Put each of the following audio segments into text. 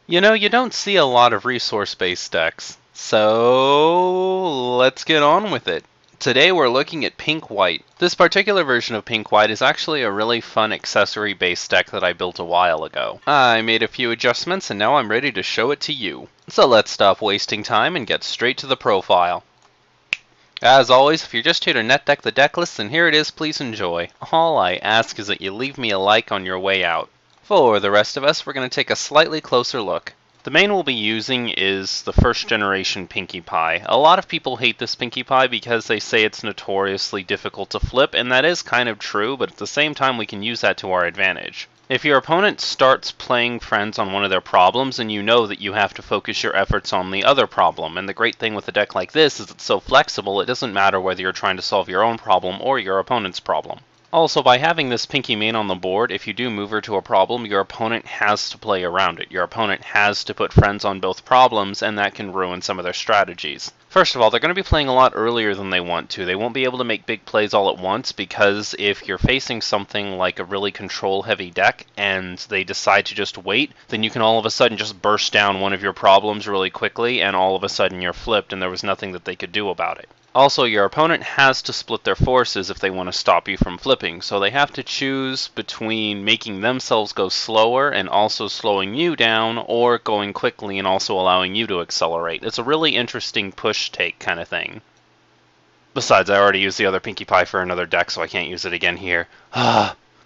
You know, you don't see a lot of resource-based decks, so let's get on with it. Today we're looking at Pink-White. This particular version of Pink-White is actually a really fun accessory-based deck that I built a while ago. I made a few adjustments and now I'm ready to show it to you. So let's stop wasting time and get straight to the profile. As always, if you're just here to net deck the deck list, then here it is, please enjoy. All I ask is that you leave me a like on your way out. For the rest of us, we're going to take a slightly closer look. The main we'll be using is the first generation Pinkie Pie. A lot of people hate this Pinkie Pie because they say it's notoriously difficult to flip, and that is kind of true, but at the same time we can use that to our advantage. If your opponent starts playing friends on one of their problems, then you know that you have to focus your efforts on the other problem, and the great thing with a deck like this is it's so flexible it doesn't matter whether you're trying to solve your own problem or your opponent's problem. Also, by having this Pinkie main on the board, if you do move her to a problem, your opponent has to play around it. Your opponent has to put friends on both problems, and that can ruin some of their strategies. First of all, they're going to be playing a lot earlier than they want to. They won't be able to make big plays all at once because if you're facing something like a really control-heavy deck and they decide to just wait, then you can all of a sudden just burst down one of your problems really quickly, and all of a sudden you're flipped and there was nothing that they could do about it. Also, your opponent has to split their forces if they want to stop you from flipping, so they have to choose between making themselves go slower and also slowing you down, or going quickly and also allowing you to accelerate. It's a really interesting push-take kind of thing. Besides, I already used the other Pinkie Pie for another deck, so I can't use it again here.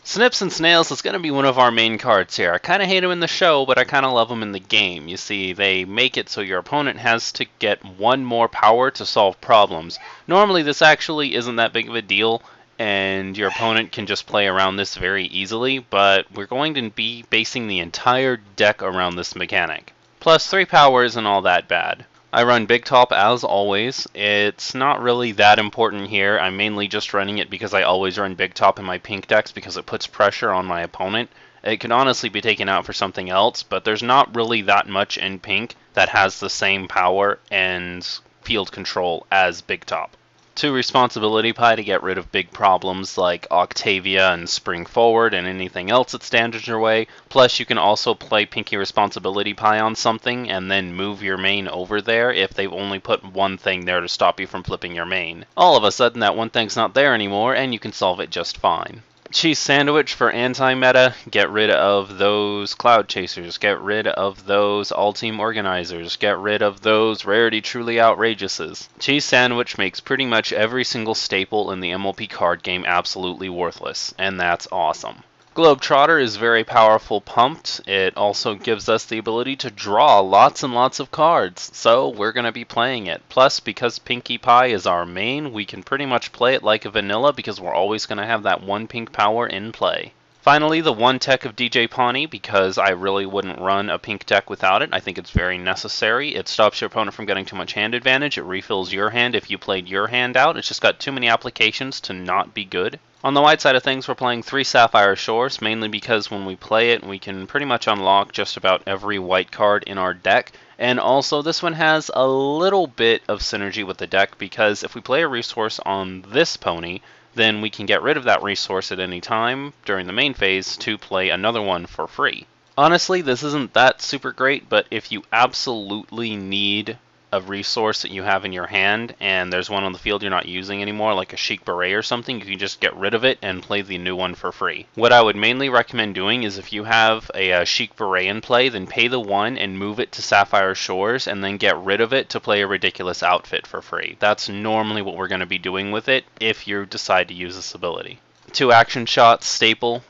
Snips and Snails is going to be one of our main cards here. I kind of hate them in the show, but I kind of love them in the game. You see, they make it so your opponent has to get one more power to solve problems. Normally, this actually isn't that big of a deal, and your opponent can just play around this very easily, but we're going to be basing the entire deck around this mechanic. Plus, 3 power isn't all that bad. I run Big Top as always. It's not really that important here. I'm mainly just running it because I always run Big Top in my pink decks because it puts pressure on my opponent. It could honestly be taken out for something else, but there's not really that much in pink that has the same power and field control as Big Top. 2 Responsibility Pie to get rid of big problems like Octavia and Spring Forward and anything else that stands in your way. Plus, you can also play Pinkie Responsibility Pie on something and then move your main over there if they've only put one thing there to stop you from flipping your main. All of a sudden, that one thing's not there anymore and you can solve it just fine. Cheese Sandwich for anti-meta, get rid of those Cloud Chasers, get rid of those All-Team Organizers, get rid of those Rarity Truly Outrageuses. Cheese Sandwich makes pretty much every single staple in the MLP card game absolutely worthless, and that's awesome. Globetrotter is very powerful pumped. It also gives us the ability to draw lots and lots of cards, so we're going to be playing it. Plus, because Pinkie Pie is our main, we can pretty much play it like a vanilla because we're always going to have that one pink power in play. Finally, the one tech of DJ Pawnee, because I really wouldn't run a pink deck without it. I think it's very necessary. It stops your opponent from getting too much hand advantage. It refills your hand if you played your hand out. It's just got too many applications to not be good. On the white side of things, we're playing 3 Sapphire Shores, mainly because when we play it, we can pretty much unlock just about every white card in our deck. And also, this one has a little bit of synergy with the deck, because if we play a resource on this pony, then we can get rid of that resource at any time during the main phase to play another one for free. Honestly, this isn't that super great, but if you absolutely need a resource that you have in your hand and there's one on the field you're not using anymore, like a Chic Beret or something, you can just get rid of it and play the new one for free. What I would mainly recommend doing is if you have a Chic Beret in play, then pay the 1 and move it to Sapphire Shores and then get rid of it to play a ridiculous outfit for free. That's normally what we're going to be doing with it if you decide to use this ability. 2 Action Shots staple.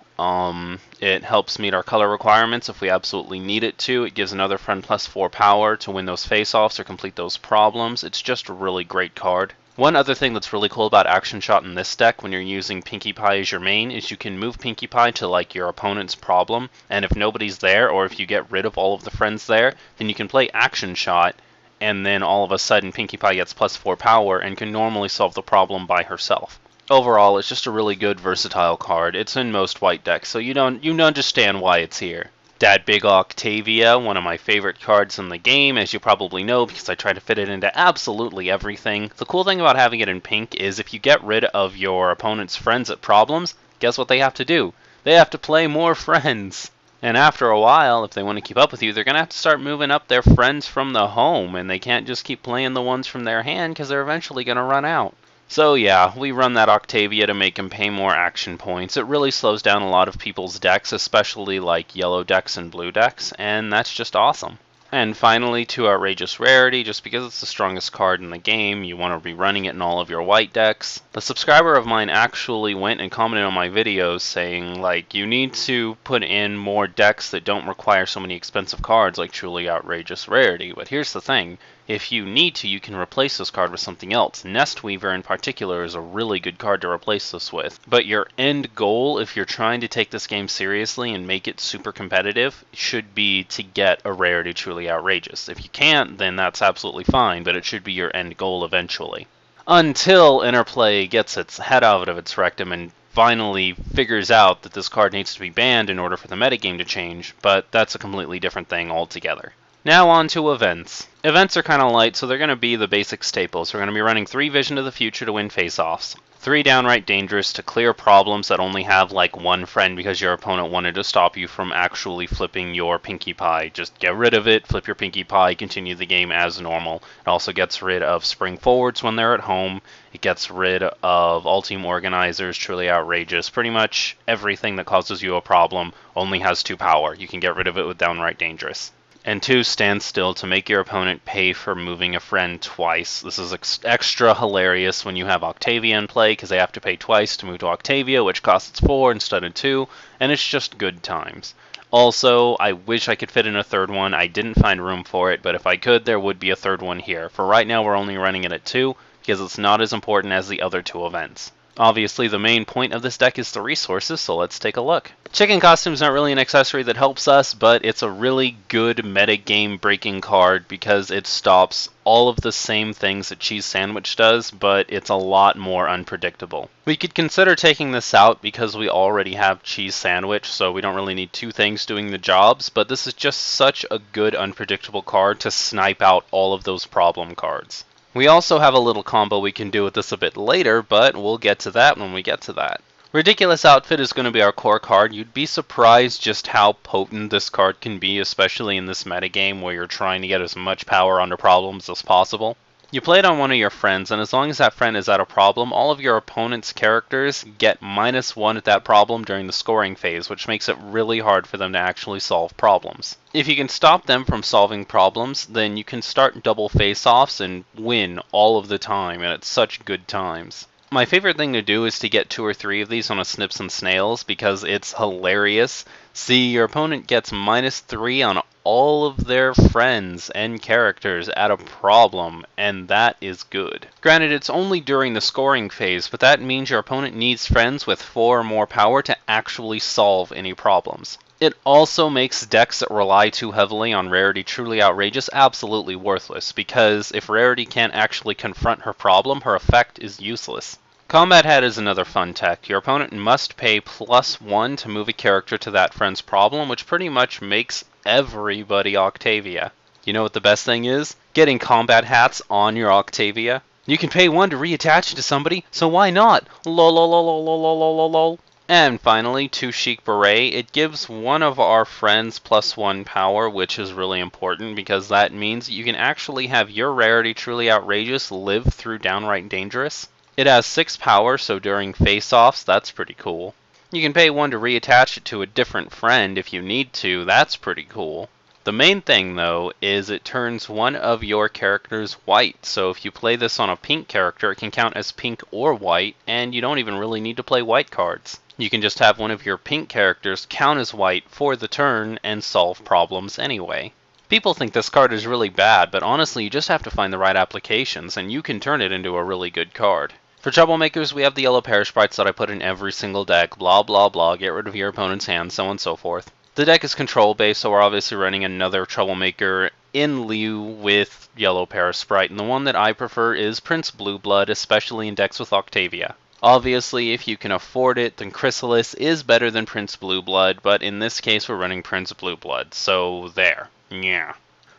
It helps meet our color requirements if we absolutely need it to. It gives another friend +4 power to win those face-offs or complete those problems. It's just a really great card. One other thing that's really cool about Action Shot in this deck when you're using Pinkie Pie as your main is you can move Pinkie Pie to like your opponent's problem, and if nobody's there or if you get rid of all of the friends there, then you can play Action Shot, and then all of a sudden Pinkie Pie gets +4 power and can normally solve the problem by herself. Overall, it's just a really good, versatile card. It's in most white decks, so you understand why it's here. Dad Big Octavia, one of my favorite cards in the game, as you probably know, because I try to fit it into absolutely everything. The cool thing about having it in pink is if you get rid of your opponent's friends at problems, guess what they have to do? They have to play more friends. And after a while, if they want to keep up with you, they're going to have to start moving up their friends from the home, and they can't just keep playing the ones from their hand because they're eventually going to run out. So yeah, we run that Octavia to make him pay more action points. It really slows down a lot of people's decks, especially like yellow decks and blue decks, and that's just awesome. And finally, to Outrageous Rarity, just because it's the strongest card in the game, you want to be running it in all of your white decks. A subscriber of mine actually went and commented on my videos saying, like, you need to put in more decks that don't require so many expensive cards like Truly Outrageous Rarity. But here's the thing. If you need to, you can replace this card with something else. Nest Weaver in particular is a really good card to replace this with. But your end goal, if you're trying to take this game seriously and make it super competitive, should be to get a Rarity Truly Outrageous. If you can't, then that's absolutely fine, but it should be your end goal eventually. Until Interplay gets its head out of its rectum and finally figures out that this card needs to be banned in order for the metagame to change, but that's a completely different thing altogether. Now on to events. Events are kind of light, so they're going to be the basic staples. We're going to be running 3 Vision of the Future to win face-offs, 3 Downright Dangerous to clear problems that only have like one friend because your opponent wanted to stop you from actually flipping your Pinkie Pie. Just get rid of it, flip your Pinkie Pie, continue the game as normal. It also gets rid of Spring Forwards when they're at home. It gets rid of All Team Organizers, Truly Outrageous. Pretty much everything that causes you a problem only has 2 power. You can get rid of it with Downright Dangerous. And 2, Stand Still to make your opponent pay for moving a friend twice. This is extra hilarious when you have Octavia in play because they have to pay twice to move to Octavia, which costs 4 instead of 2, and it's just good times. Also, I wish I could fit in a third one. I didn't find room for it, but if I could, there would be a third one here. For right now, we're only running it at 2 because it's not as important as the other 2 events. Obviously, the main point of this deck is the resources, so let's take a look. Chicken Costume's not really an accessory that helps us, but it's a really good metagame breaking card because it stops all of the same things that Cheese Sandwich does, but it's a lot more unpredictable. We could consider taking this out because we already have Cheese Sandwich, so we don't really need 2 things doing the jobs, but this is just such a good unpredictable card to snipe out all of those problem cards. We also have a little combo we can do with this a bit later, but we'll get to that when we get to that. Ridiculous Outfit is going to be our core card. You'd be surprised just how potent this card can be, especially in this metagame where you're trying to get as much power onto problems as possible. You play it on one of your friends, and as long as that friend is at a problem, all of your opponent's characters get -1 at that problem during the scoring phase, which makes it really hard for them to actually solve problems. If you can stop them from solving problems, then you can start double face-offs and win all of the time, and it's such good times. My favorite thing to do is to get 2 or 3 of these on a Snips and Snails because it's hilarious. See, your opponent gets -3 on all of their friends and characters at a problem, and that is good. Granted, it's only during the scoring phase, but that means your opponent needs friends with 4 or more power to actually solve any problems. It also makes decks that rely too heavily on Rarity Truly Outrageous absolutely worthless, because if Rarity can't actually confront her problem, her effect is useless. Combat Hat is another fun tech. Your opponent must pay +1 to move a character to that friend's problem, which pretty much makes everybody Octavia. You know what the best thing is? Getting Combat Hats on your Octavia. You can pay 1 to reattach it to somebody, so why not? Lol lol lol lol lol lol lol lol. And finally, 2 Chic Beret. It gives one of our friends +1 power, which is really important because that means you can actually have your Rarity Truly Outrageous live through Downright Dangerous. It has 6 power, so during face-offs, that's pretty cool. You can pay 1 to reattach it to a different friend if you need to, that's pretty cool. The main thing, though, is it turns one of your characters white, so if you play this on a pink character, it can count as pink or white, and you don't even really need to play white cards. You can just have one of your pink characters count as white for the turn and solve problems anyway. People think this card is really bad, but honestly you just have to find the right applications, and you can turn it into a really good card. For Troublemakers, we have the yellow pair sprites that I put in every single deck, blah blah blah, get rid of your opponent's hand, so on and so forth. The deck is control based, so we're obviously running another Troublemaker in lieu with yellow pair sprite, and the one that I prefer is Prince Blueblood, especially in decks with Octavia. Obviously, if you can afford it, then Chrysalis is better than Prince Blueblood, but in this case we're running Prince Blueblood, so there. Yeah.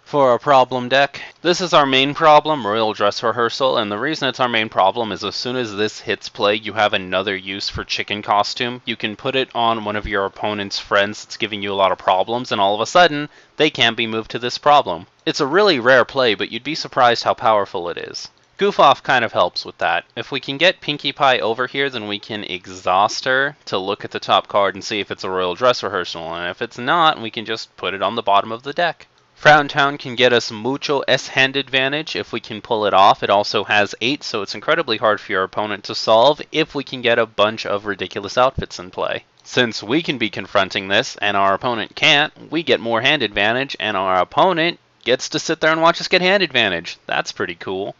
For our problem deck, this is our main problem, Royal Dress Rehearsal, and the reason it's our main problem is as soon as this hits play, you have another use for Chicken Costume. You can put it on one of your opponent's friends that's giving you a lot of problems, and all of a sudden, they can't be moved to this problem. It's a really rare play, but you'd be surprised how powerful it is. Goof Off kind of helps with that. If we can get Pinkie Pie over here, then we can exhaust her to look at the top card and see if it's a Royal Dress Rehearsal, and if it's not, we can just put it on the bottom of the deck. Frowntown can get us mucho S-hand advantage if we can pull it off. It also has 8, so it's incredibly hard for your opponent to solve if we can get a bunch of ridiculous outfits in play. Since we can be confronting this and our opponent can't, we get more hand advantage and our opponent gets to sit there and watch us get hand advantage. That's pretty cool.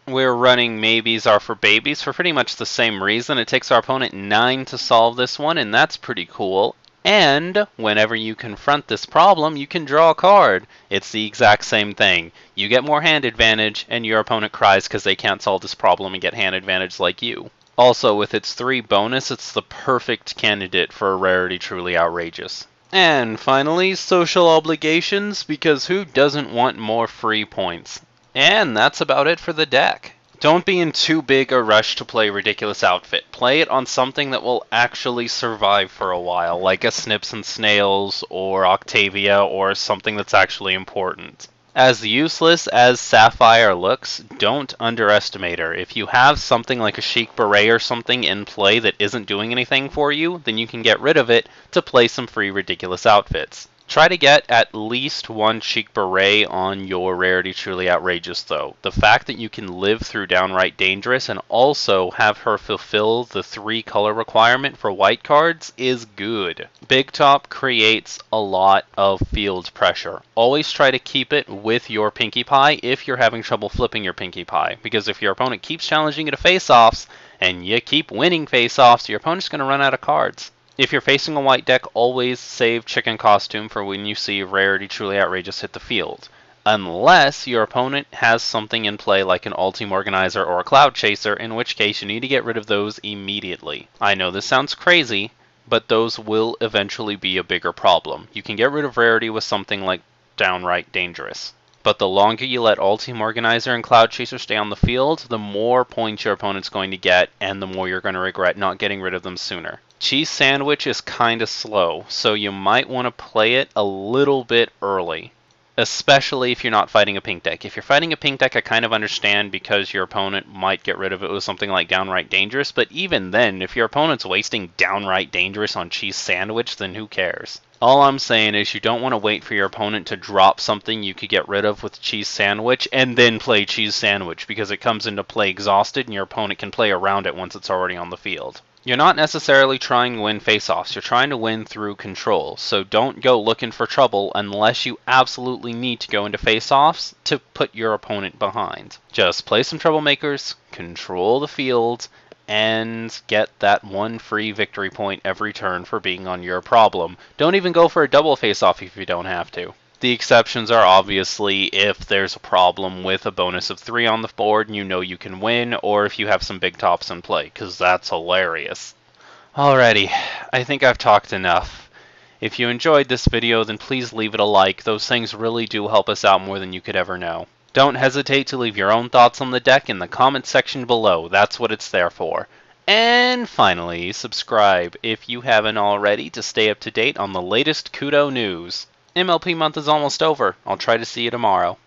We're running Maybes Are for Babies for pretty much the same reason. It takes our opponent 9 to solve this one, and that's pretty cool. And whenever you confront this problem, you can draw a card. It's the exact same thing. You get more hand advantage, and your opponent cries because they can't solve this problem and get hand advantage like you. Also, with its 3 bonus, it's the perfect candidate for a rarity truly outrageous. And finally, social obligations, because who doesn't want more free points? And that's about it for the deck. Don't be in too big a rush to play Ridiculous Outfit. Play it on something that will actually survive for a while, like a Snips and Snails or Octavia or something that's actually important. As useless as Sapphire looks, don't underestimate her. If you have something like a Chic Beret or something in play that isn't doing anything for you, then you can get rid of it to play some free Ridiculous Outfits. Try to get at least 1 Chic Beret on your Rarity Truly Outrageous, though. The fact that you can live through Downright Dangerous and also have her fulfill the 3 color requirement for white cards is good. Big Top creates a lot of field pressure. Always try to keep it with your Pinkie Pie if you're having trouble flipping your Pinkie Pie, because if your opponent keeps challenging you to face-offs and you keep winning face-offs, your opponent's going to run out of cards. If you're facing a white deck, always save Chicken Costume for when you see Rarity Truly Outrageous hit the field. Unless your opponent has something in play like an All-Team Organizer or a Cloud Chaser, in which case you need to get rid of those immediately. I know this sounds crazy, but those will eventually be a bigger problem. You can get rid of Rarity with something like Downright Dangerous. But the longer you let All-Team Organizer and Cloud Chaser stay on the field, the more points your opponent's going to get, and the more you're going to regret not getting rid of them sooner. Cheese Sandwich is kinda slow, so you might want to play it a little bit early. Especially if you're not fighting a pink deck. If you're fighting a pink deck, I kind of understand because your opponent might get rid of it with something like Downright Dangerous, but even then, if your opponent's wasting Downright Dangerous on Cheese Sandwich, then who cares? All I'm saying is you don't want to wait for your opponent to drop something you could get rid of with Cheese Sandwich and then play Cheese Sandwich, because it comes into play exhausted and your opponent can play around it once it's already on the field. You're not necessarily trying to win face-offs, you're trying to win through control, so don't go looking for trouble unless you absolutely need to go into face-offs to put your opponent behind. Just play some Troublemakers, control the field, and get that 1 free victory point every turn for being on your problem. Don't even go for a double face-off if you don't have to. The exceptions are obviously if there's a problem with a bonus of 3 on the board and you know you can win, or if you have some big tops in play, because that's hilarious. Alrighty, I think I've talked enough. If you enjoyed this video, then please leave it a like. Those things really do help us out more than you could ever know. Don't hesitate to leave your own thoughts on the deck in the comment section below. That's what it's there for. And finally, subscribe if you haven't already to stay up to date on the latest Kudo news. MLP month is almost over. I'll try to see you tomorrow.